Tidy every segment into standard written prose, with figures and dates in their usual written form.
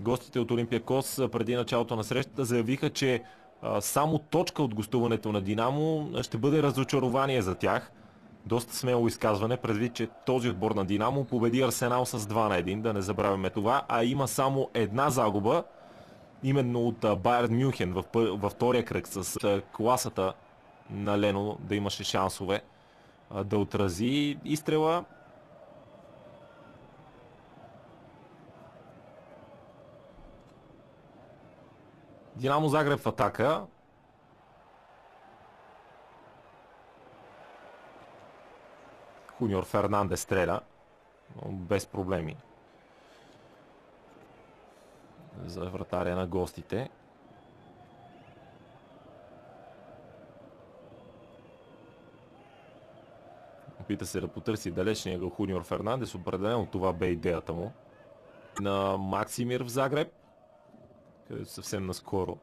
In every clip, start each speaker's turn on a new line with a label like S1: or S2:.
S1: Гостите от Олимпиакос преди началото на срещата заявиха, че само точка от гостуването на Динамо ще бъде разочарование за тях. Доста смело изказване, предвид, че този отбор на Динамо победи Арсенал с 2-1, да не забравяме това, а има само една загуба, именно от Байерн Мюнхен във втория кръг, с класата на Лено да имаше шансове да отрази изстрела. Динамо Загреб в атака. Хуниор Фернандес стреля, но без проблеми за вратаря на гостите. Опита се да потърси далечния гол Хуниор Фернандес. Определено това бе идеята му. На Максимир в Загреб, където съвсем наскоро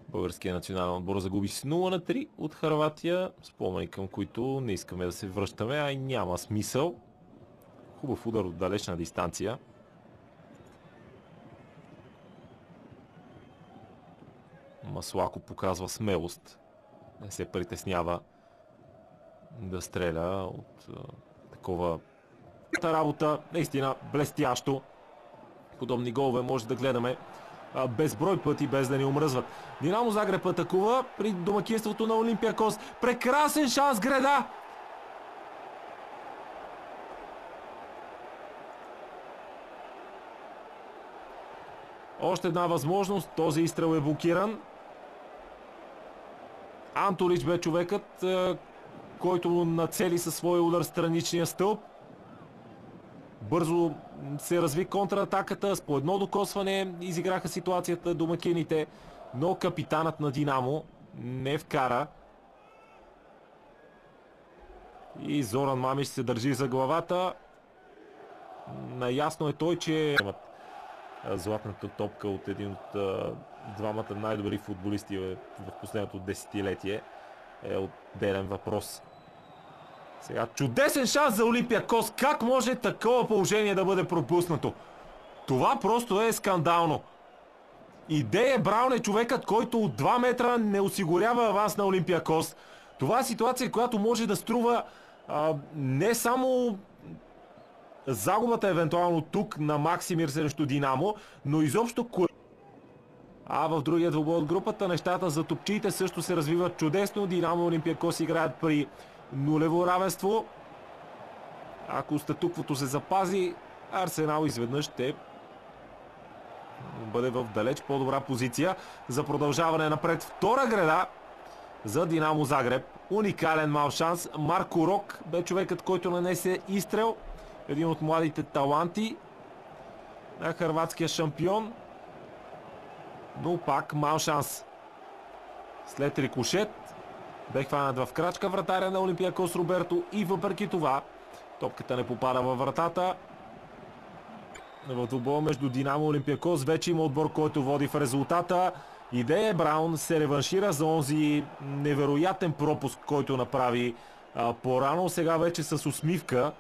S1: българският национален отбор загуби с 0-3 от Хърватия. Спомени, към които не искаме да се връщаме, а и няма смисъл. Хубав удар от далечна дистанция. Маслако показва смелост. Не се притеснява да стреля от такова работа. Наистина блестящо. Подобни голове може да гледаме безброй пъти, без да ни омръзват. Динамо Загреб атакува при домакинството на Олимпиакос. Прекрасен шанс, Греда! Още една възможност. Този изстрел е блокиран. Антолич бе човекът, който нацели със своя удар страничния стълб. Бързо се разви контратаката, с по едно докосване изиграха ситуацията домакините, но капитанът на Динамо не вкара. И Зоран Мамиш се държи за главата. Наясно е той, че златната топка от един от двамата най-добри футболисти в последното десетилетие е отделен въпрос. Сега чудесен шанс за Олимпиакос. Как може такова положение да бъде пропуснато? Това просто е скандално. Идея Браун е човекът, който от 2 метра не осигурява аванс на Олимпиакос. Това е ситуация, която може да струва не само загубата евентуално тук на Максимир срещу Динамо, но изобщо а в другия двубой от групата нещата за топчиите също се развиват чудесно. Динамо и Олимпиакос играят при нулево равенство. Ако статуквото се запази, Арсенал изведнъж ще бъде в далеч по-добра позиция за продължаване напред. Втора греда за Динамо Загреб. Уникален мал шанс. Марко Рок бе човекът, който нанесе изстрел. Един от младите таланти на хърватския шампион. Но пак мал шанс. След рикошет бе хванат в крачка вратаря на Олимпиакос Роберто и въпреки това топката не попада във вратата. В двубоя между Динамо и Олимпиакос вече има отбор, който води в резултата. Идея Браун се реваншира за онзи невероятен пропуск, който направи по-рано. Сега вече с усмивка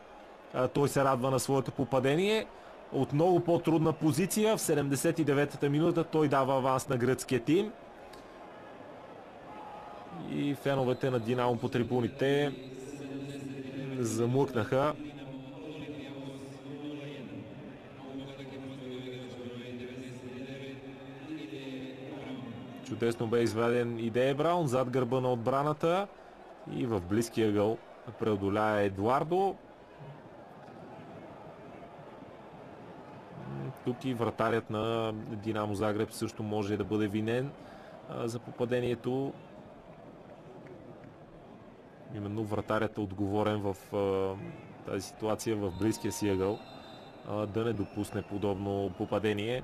S1: той се радва на своето попадение. От много по-трудна позиция в 79-та минута той дава аванс на гръцкия тим. И феновете на Динамо по трибуните замлъкнаха. Чудесно бе изведен Идея Браун зад гърба на отбраната и в близкия гъл преодолява Едуардо. Тук и вратарят на Динамо Загреб също може да бъде винен за попадението. Именно вратарят е отговорен в тази ситуация в близкия си ъгъл да не допусне подобно попадение.